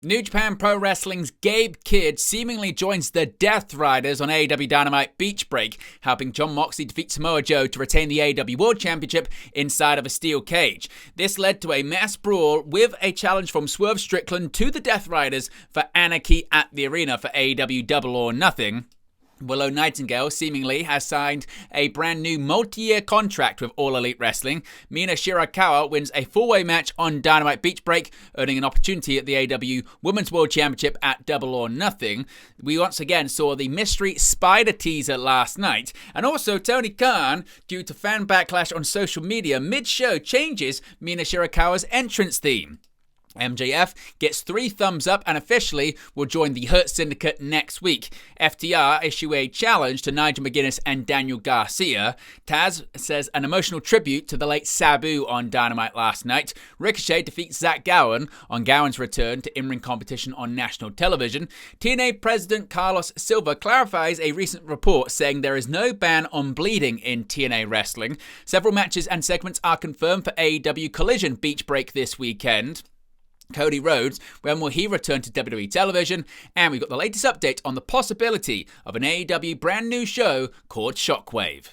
New Japan Pro Wrestling's Gabe Kidd seemingly joins the Death Riders on AEW Dynamite Beach Break, helping Jon Moxley defeat Samoa Joe to retain the AEW World Championship inside of a steel cage. This led to a mass brawl with a challenge from Swerve Strickland to the Death Riders for Anarchy at the Arena for AEW Double or Nothing. Willow Nightingale seemingly has signed a brand new multi-year contract with All Elite Wrestling. Mina Shirakawa wins a four-way match on Dynamite Beach Break, earning an opportunity at the AEW Women's World Championship at Double or Nothing. We once again saw the mystery spider teaser last night. And also Tony Khan, due to fan backlash on social media, mid-show changes Mina Shirakawa's entrance theme. MJF gets 3 thumbs up and officially will join the Hurt Syndicate next week. FTR issue a challenge to Nigel McInness and Daniel Garcia. TEASE says an emotional tribute to the late Sabu on Dynamite last night. Ricochet defeats Zack Gowen on Gowen's return to in-ring competition on national television. TNA President Carlos Silva clarifies a recent report saying there is no ban on bleeding in TNA wrestling. Several matches and segments are confirmed for AEW Collision Beach Break this weekend. Cody Rhodes, when will he return to WWE television? And we've got the latest update on the possibility of an AEW brand new show called Shockwave.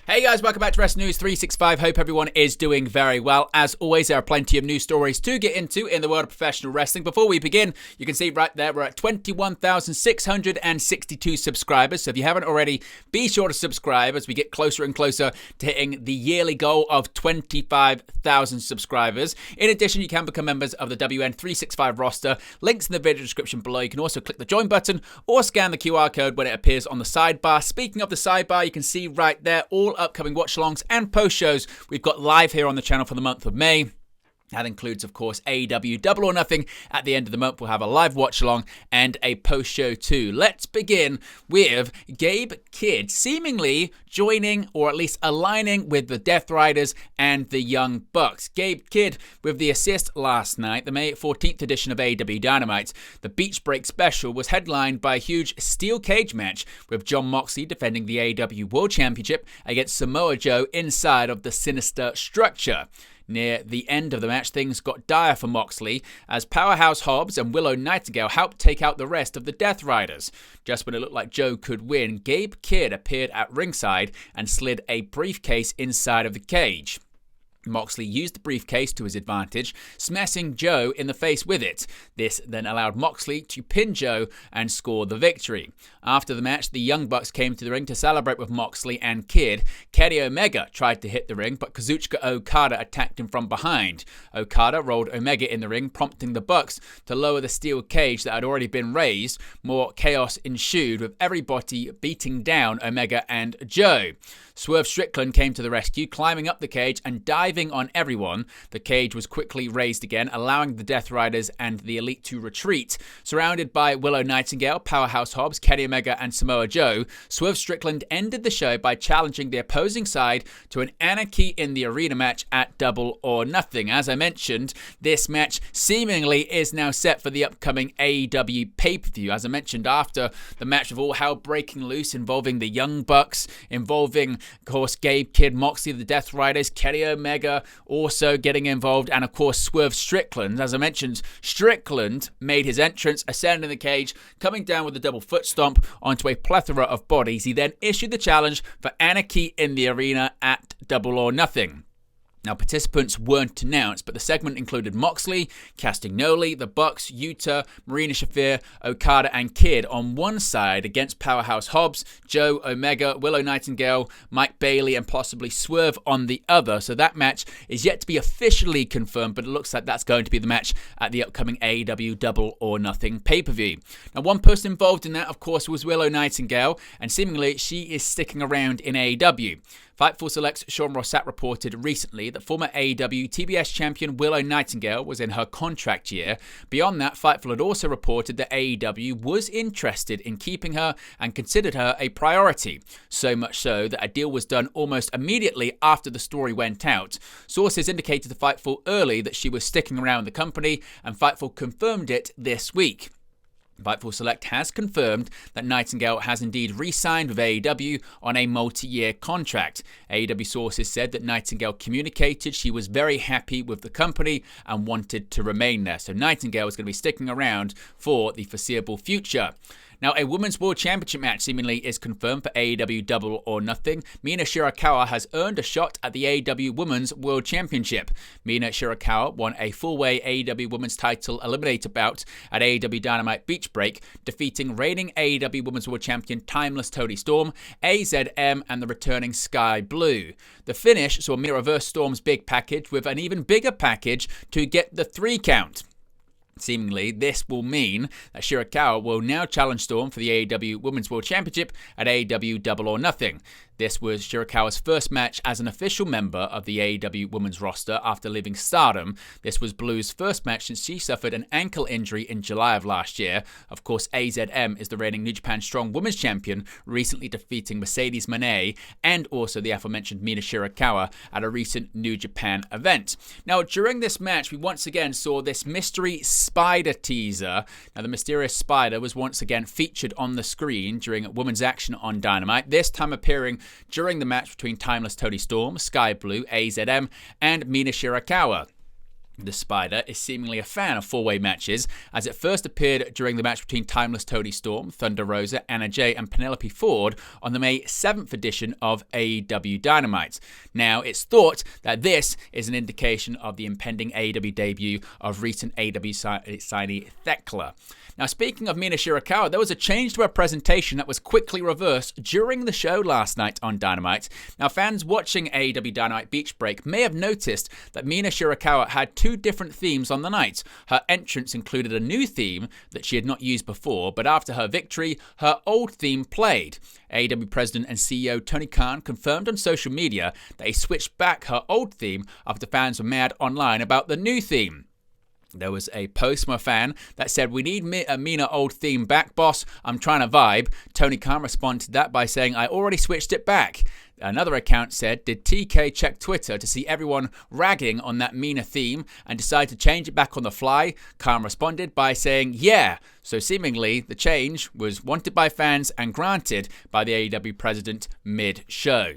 Hey guys, welcome back to Wrestling News 365. Hope everyone is doing very well. As always, there are plenty of news stories to get into in the world of professional wrestling. Before we begin, you can see right there we're at 21,662 subscribers. So if you haven't already, be sure to subscribe as we get closer and closer to hitting the yearly goal of 25,000 subscribers. In addition, you can become members of the WN365 roster. Links in the video description below. You can also click the join button or scan the QR code when it appears on the sidebar. Speaking of the sidebar, you can see right there all upcoming watch-alongs and post-shows we've got live here on the channel for the month of May. That includes, of course, AEW Double or Nothing. At the end of the month, we'll have a live watch-along and a post-show too. Let's begin with Gabe Kidd seemingly joining, or at least aligning, with the Death Riders and the Young Bucks. Gabe Kidd with the assist last night, the May 14th edition of AEW Dynamite. The Beach Break special was headlined by a huge steel cage match with Jon Moxley defending the AEW World Championship against Samoa Joe inside of the Sinister structure. Near the end of the match, things got dire for Moxley as Powerhouse Hobbs and Willow Nightingale helped take out the rest of the Death Riders. Just when it looked like Joe could win, Gabe Kidd appeared at ringside and slid a briefcase inside of the cage. Moxley used the briefcase to his advantage, smashing Joe in the face with it. This then allowed Moxley to pin Joe and score the victory. After the match, the Young Bucks came to the ring to celebrate with Moxley and Kidd. Kenny Omega tried to hit the ring, but Kazuchika Okada attacked him from behind. Okada rolled Omega in the ring, prompting the Bucks to lower the steel cage that had already been raised. More chaos ensued, with everybody beating down Omega and Joe. Swerve Strickland came to the rescue, climbing up the cage and diving on everyone. The cage was quickly raised again, allowing the Death Riders and the Elite to retreat. Surrounded by Willow Nightingale, Powerhouse Hobbs, Kenny Omega and Samoa Joe, Swerve Strickland ended the show by challenging the opposing side to an Anarchy in the Arena match at Double or Nothing. As I mentioned, this match seemingly is now set for the upcoming AEW pay-per-view. As I mentioned, after the match of all hell breaking loose involving the Young Bucks, involving, of course, Gabe Kidd, Moxley, the Death Riders, Kenny Omega also getting involved, and of course Swerve Strickland. As I mentioned, Strickland made his entrance, ascending the cage, coming down with a double foot stomp onto a plethora of bodies. He then issued the challenge for Anarchy in the Arena at Double or Nothing. Now, participants weren't announced, but the segment included Moxley, Castagnoli, the Bucks, Yuta, Marina Shafir, Okada, and Kidd on one side against Powerhouse Hobbs, Joe, Omega, Willow Nightingale, Mike Bailey, and possibly Swerve on the other. So that match is yet to be officially confirmed, but it looks like that's going to be the match at the upcoming AEW Double or Nothing pay-per-view. Now, one person involved in that, of course, was Willow Nightingale, and seemingly she is sticking around in AEW. Fightful Select's Sean Rossat reported recently that former AEW TBS champion Willow Nightingale was in her contract year. Beyond that, Fightful had also reported that AEW was interested in keeping her and considered her a priority. So much so that a deal was done almost immediately after the story went out. Sources indicated to Fightful early that she was sticking around the company, and Fightful confirmed it this week. Fightful Select has confirmed that Nightingale has indeed re-signed with AEW on a multi-year contract. AEW sources said that Nightingale communicated she was very happy with the company and wanted to remain there. So Nightingale is going to be sticking around for the foreseeable future. Now, a Women's World Championship match seemingly is confirmed for AEW Double or Nothing. Mina Shirakawa has earned a shot at the AEW Women's World Championship. Mina Shirakawa won a full-way AEW Women's title eliminator bout at AEW Dynamite Beach Break, defeating reigning AEW Women's World Champion Timeless Toni Storm, AZM, and the returning Sky Blue. The finish saw Mina reverse Storm's big package with an even bigger package to get the 3 count. Seemingly, this will mean that Shirakawa will now challenge Storm for the AEW Women's World Championship at AEW Double or Nothing. This was Shirakawa's first match as an official member of the AEW Women's roster after leaving Stardom. This was Blue's first match since she suffered an ankle injury in July of last year. Of course, AZM is the reigning New Japan Strong Women's Champion, recently defeating Mercedes Moné and also the aforementioned Mina Shirakawa at a recent New Japan event. Now, during this match, we once again saw this mystery spider teaser. Now, the mysterious spider was once again featured on the screen during Women's Action on Dynamite, this time appearing during the match between Timeless Toni Storm, Sky Blue, AZM, and Mina Shirakawa. The Spider is seemingly a fan of 4-way matches, as it first appeared during the match between Timeless Toni Storm, Thunder Rosa, Anna Jay, and Penelope Ford on the May 7th edition of AEW Dynamite. Now, it's thought that this is an indication of the impending AEW debut of recent AEW signee Thekla. Now, speaking of Mina Shirakawa, there was a change to her presentation that was quickly reversed during the show last night on Dynamite. Now, fans watching AEW Dynamite Beach Break may have noticed that Mina Shirakawa had 2 different themes on the night. Her entrance included a new theme that she had not used before, but after her victory, her old theme played. AEW President and CEO Tony Khan confirmed on social media that he switched back her old theme after fans were mad online about the new theme. There was a post from a fan that said, "We need a Mina old theme back, boss. I'm trying to vibe." Tony Khan responded to that by saying, "I already switched it back." Another account said, "Did TK check Twitter to see everyone ragging on that Mina theme and decide to change it back on the fly?" Khan responded by saying, "Yeah." So seemingly the change was wanted by fans and granted by the AEW president mid-show.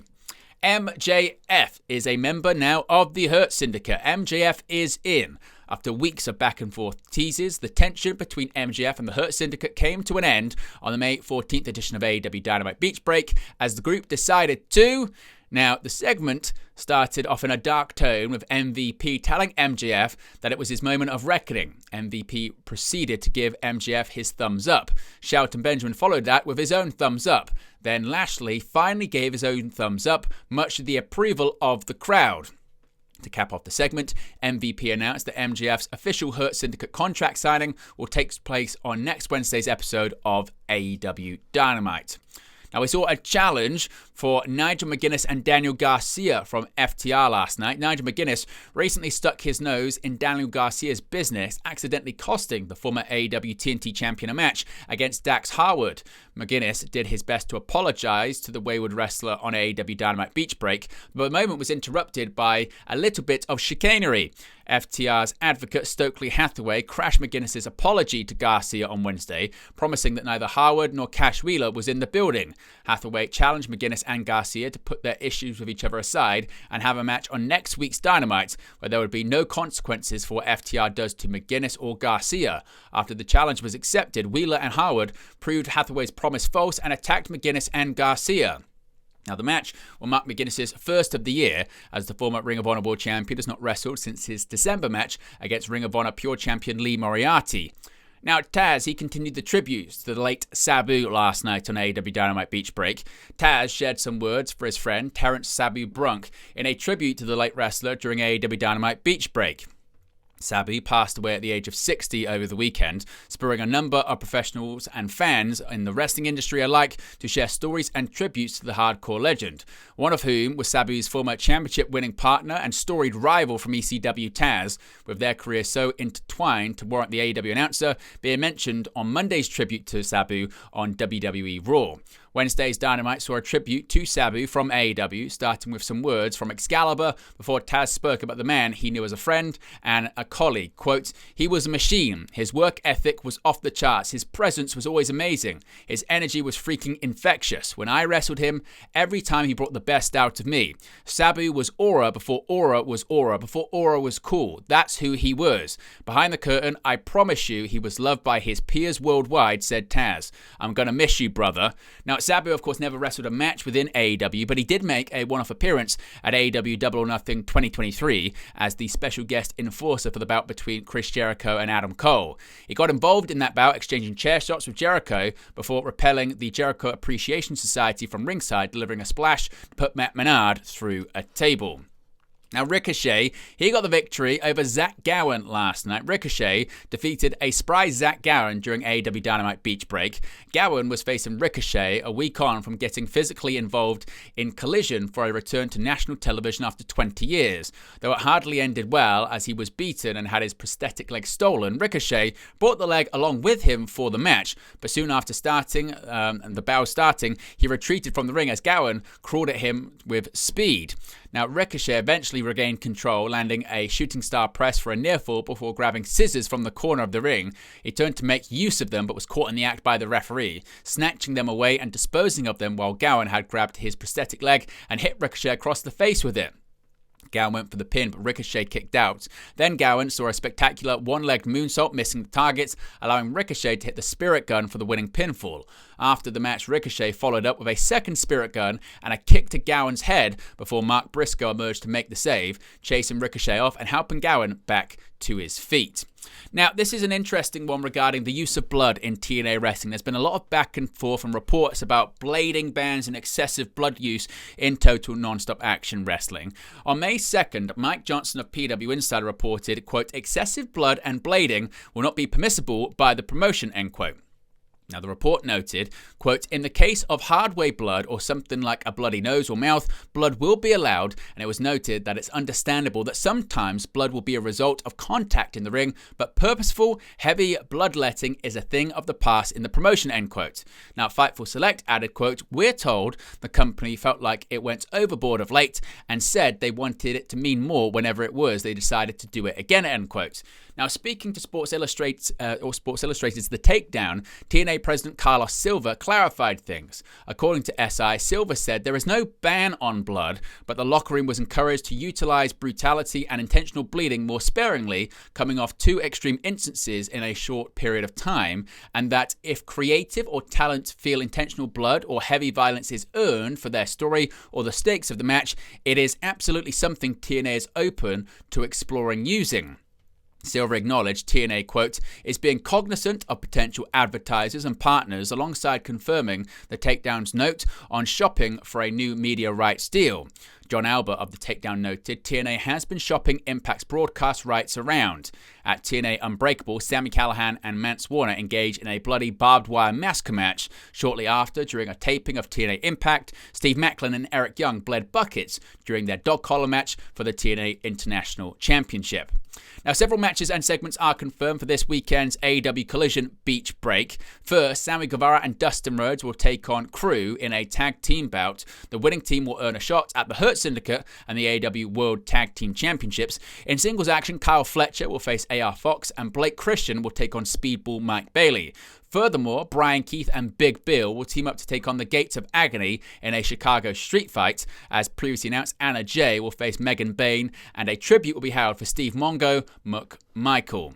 MJF is a member now of the Hurt Syndicate. MJF is in. After weeks of back and forth teases, the tension between MJF and the Hurt Syndicate came to an end on the May 14th edition of AEW Dynamite Beach Break as the group decided to... Now, the segment started off in a dark tone with MVP telling MJF that it was his moment of reckoning. MVP proceeded to give MJF his thumbs up. Shelton Benjamin followed that with his own thumbs up. Then Lashley finally gave his own thumbs up, much to the approval of the crowd. To cap off the segment, MVP announced that MJF's official Hurt Syndicate contract signing will take place on next Wednesday's episode of AEW Dynamite. Now, we saw a challenge for Nigel McInness and Daniel Garcia from FTR last night. Nigel McInness recently stuck his nose in Daniel Garcia's business, accidentally costing the former AEW TNT champion a match against Dax Harwood. McInness did his best to apologize to the wayward wrestler on AEW Dynamite Beach Break, but the moment was interrupted by a little bit of chicanery. FTR's advocate Stokely Hathaway crashed McInness's apology to Garcia on Wednesday, promising that neither Harwood nor Cash Wheeler was in the building. Hathaway challenged McInness and Garcia to put their issues with each other aside and have a match on next week's Dynamite, where there would be no consequences for what FTR does to McInness or Garcia. After the challenge was accepted, Wheeler and Harwood proved Hathaway's promise false and attacked McInness and Garcia. Now, the match will mark McInness' first of the year, as the former Ring of Honor World Champion has not wrestled since his December match against Ring of Honor Pure Champion Lee Moriarty. Now, Taz, he continued the tributes to the late Sabu last night on AEW Dynamite Beach Break. Taz shared some words for his friend Terrence Sabu Brunk in a tribute to the late wrestler during AEW Dynamite Beach Break. Sabu passed away at the age of 60 over the weekend, spurring a number of professionals and fans in the wrestling industry alike to share stories and tributes to the hardcore legend, one of whom was Sabu's former championship-winning partner and storied rival from ECW Taz, with their careers so intertwined to warrant the AEW announcer being mentioned on Monday's tribute to Sabu on WWE Raw. Wednesday's Dynamite saw a tribute to Sabu from AEW, starting with some words from Excalibur before Taz spoke about the man he knew as a friend and a colleague. Quote, "He was a machine. His work ethic was off the charts. His presence was always amazing. His energy was freaking infectious. When I wrestled him, every time he brought the best out of me. Sabu was aura before aura was aura, before aura was cool. That's who he was. Behind the curtain, I promise you he was loved by his peers worldwide," said Taz. "I'm gonna miss you, brother." Now, Sabu, of course, never wrestled a match within AEW, but he did make a one-off appearance at AEW Double or Nothing 2023 as the special guest enforcer for the bout between Chris Jericho and Adam Cole. He got involved in that bout, exchanging chair shots with Jericho before repelling the Jericho Appreciation Society from ringside, delivering a splash to put Matt Menard through a table. Now, Ricochet, he got the victory over Zack Gowen last night. Ricochet defeated a spry Zack Gowen during AEW Dynamite Beach Break. Gowen was facing Ricochet a week on from getting physically involved in Collision for a return to national television after 20 years. Though it hardly ended well as he was beaten and had his prosthetic leg stolen, Ricochet brought the leg along with him for the match. But soon after the bout starting, he retreated from the ring as Gowen crawled at him with speed. Now, Ricochet eventually regained control, landing a shooting star press for a near fall before grabbing scissors from the corner of the ring. He turned to make use of them, but was caught in the act by the referee, snatching them away and disposing of them while Gowen had grabbed his prosthetic leg and hit Ricochet across the face with it. Gowen went for the pin, but Ricochet kicked out. Then Gowen saw a spectacular one-legged moonsault, missing the targets, allowing Ricochet to hit the Spirit Gun for the winning pinfall. After the match, Ricochet followed up with a second Spirit Gun and a kick to Gowen's head before Mark Briscoe emerged to make the save, chasing Ricochet off and helping Gowen back to his feet. Now, this is an interesting one regarding the use of blood in TNA wrestling. There's been a lot of back and forth and reports about blading bans and excessive blood use in total non-stop action wrestling. On May 2nd, Mike Johnson of PW Insider reported, quote, "Excessive blood and blading will not be permissible by the promotion," end quote. Now, the report noted, quote, "In the case of hardware blood or something like a bloody nose or mouth, blood will be allowed, and it was noted that it's understandable that sometimes blood will be a result of contact in the ring, but purposeful, heavy bloodletting is a thing of the past in the promotion," end quote. Now, Fightful Select added, quote, "We're told the company felt like it went overboard of late and said they wanted it to mean more whenever it was they decided to do it again," end quote. Now, speaking to Sports Illustrated's The Takedown, TNA President Carlos Silva clarified things. According to SI, Silva said there is no ban on blood, but the locker room was encouraged to utilize brutality and intentional bleeding more sparingly, coming off two extreme instances in a short period of time, and that if creative or talent feel intentional blood or heavy violence is earned for their story or the stakes of the match, it is absolutely something TNA is open to exploring using. Silver acknowledged TNA, quote, "is being cognizant of potential advertisers and partners alongside confirming the Takedown's note on shopping for a new media rights deal." John Albert of The Takedown noted TNA has been shopping Impact's broadcast rights around. At TNA Unbreakable, Sami Callihan and Mance Warner engaged in a bloody barbed wire massacre match. Shortly after, during a taping of TNA Impact, Steve Macklin and Eric Young bled buckets during their dog collar match for the TNA International Championship. Now, several matches and segments are confirmed for this weekend's AEW Collision Beach Break. First, Sammy Guevara and Dustin Rhodes will take on Crew in a tag team bout. The winning team will earn a shot at the Hurt Syndicate and the AEW World Tag Team Championships. In singles action, Kyle Fletcher will face AR Fox and Blake Christian will take on Speedball Mike Bailey. Furthermore, Brian Keith and Big Bill will team up to take on the Gates of Agony in a Chicago street fight. As previously announced, Anna Jay will face Megan Bain, and a tribute will be held for Steve Mongo McMichael.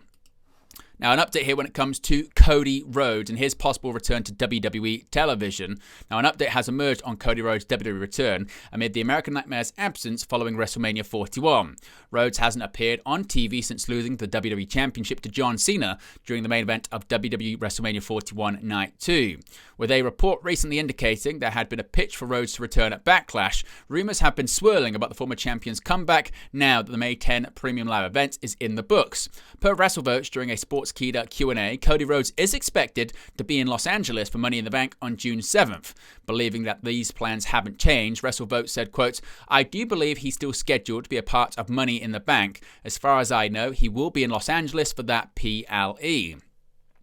Now, an update here when it comes to Cody Rhodes and his possible return to WWE television. Now, an update has emerged on Cody Rhodes' WWE return amid the American Nightmare's absence following WrestleMania 41. Rhodes hasn't appeared on TV since losing the WWE Championship to John Cena during the main event of WWE WrestleMania 41 Night 2. With a report recently indicating there had been a pitch for Rhodes to return at Backlash, rumors have been swirling about the former champion's comeback now that the May 10 Premium Live event is in the books. Per WrestleVotes, during a Sportskeeda Q&A, Cody Rhodes is expected to be in Los Angeles for Money in the Bank on June 7th. Believing that these plans haven't changed, WrestleVotes said, quote, "I do believe he's still scheduled to be a part of Money in the Bank. As far as I know, he will be in Los Angeles for that PLE."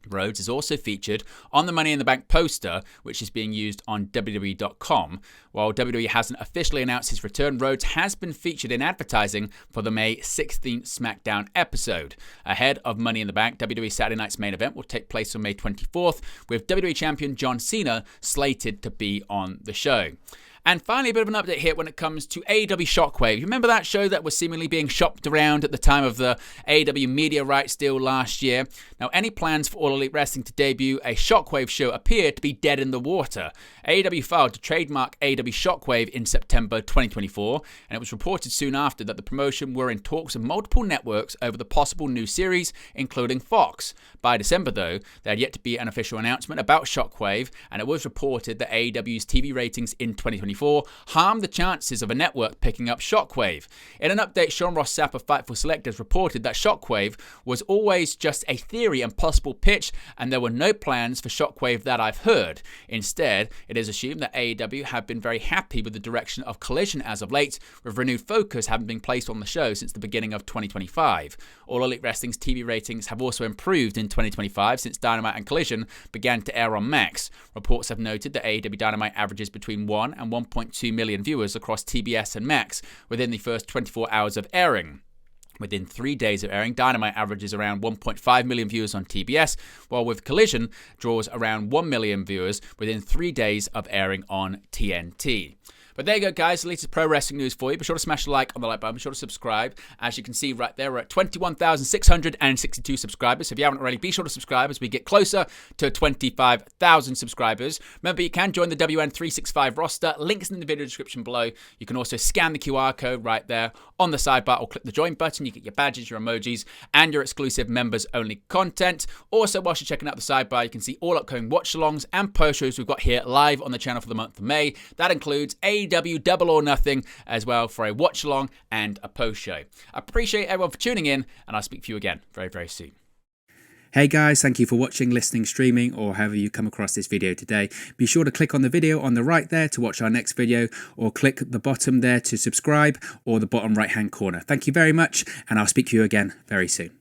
Rhodes is also featured on the Money in the Bank poster, which is being used on WWE.com. While WWE hasn't officially announced his return, Rhodes has been featured in advertising for the May 16th SmackDown episode. Ahead of Money in the Bank, WWE Saturday Night's main event will take place on May 24th, with WWE Champion John Cena slated to be on the show. And finally, a bit of an update here when it comes to AEW Shockwave. You remember that show that was seemingly being shopped around at the time of the AEW media rights deal last year? Now, any plans for All Elite Wrestling to debut a Shockwave show appear to be dead in the water. AEW filed to trademark AEW Shockwave in September 2024, and it was reported soon after that the promotion were in talks with multiple networks over the possible new series, including Fox. By December, though, there had yet to be an official announcement about Shockwave, and it was reported that AEW's TV ratings in 2024 harmed the chances of a network picking up Shockwave. In an update, Sean Ross Sapp of Fightful Selectors reported that Shockwave was always just a theory and possible pitch, and there were no plans for Shockwave that I've heard. Instead, it is assumed that AEW have been very happy with the direction of Collision as of late, with renewed focus having been placed on the show since the beginning of 2025. All Elite Wrestling's TV ratings have also improved in 2025 since Dynamite and Collision began to air on Max. Reports have noted that AEW Dynamite averages between 1 and 1.2 million viewers across TBS and Max within the first 24 hours of airing. Within 3 days of airing, Dynamite averages around 1.5 million viewers on TBS, while with Collision draws around 1 million viewers within 3 days of airing on TNT. But there you go, guys. The latest pro wrestling news for you. Be sure to smash a like on the like button. Be sure to subscribe. As you can see right there, we're at 21,662 subscribers. So if you haven't already, be sure to subscribe as we get closer to 25,000 subscribers. Remember, you can join the WN365 roster. Links in the video description below. You can also scan the QR code right there on the sidebar or click the join button. You get your badges, your emojis, and your exclusive members-only content. Also, whilst you're checking out the sidebar, you can see all upcoming watch-alongs and post-shows we've got here live on the channel for the month of May. That includes AEW Double or Nothing as well for a watch-along and a post-show. I appreciate everyone for tuning in, and I'll speak to you again very, very soon. Hey guys, thank you for watching, listening, streaming, or however you come across this video today. Be sure to click on the video on the right there to watch our next video, or click the bottom there to subscribe, or the bottom right hand corner. Thank you very much, and I'll speak to you again very soon.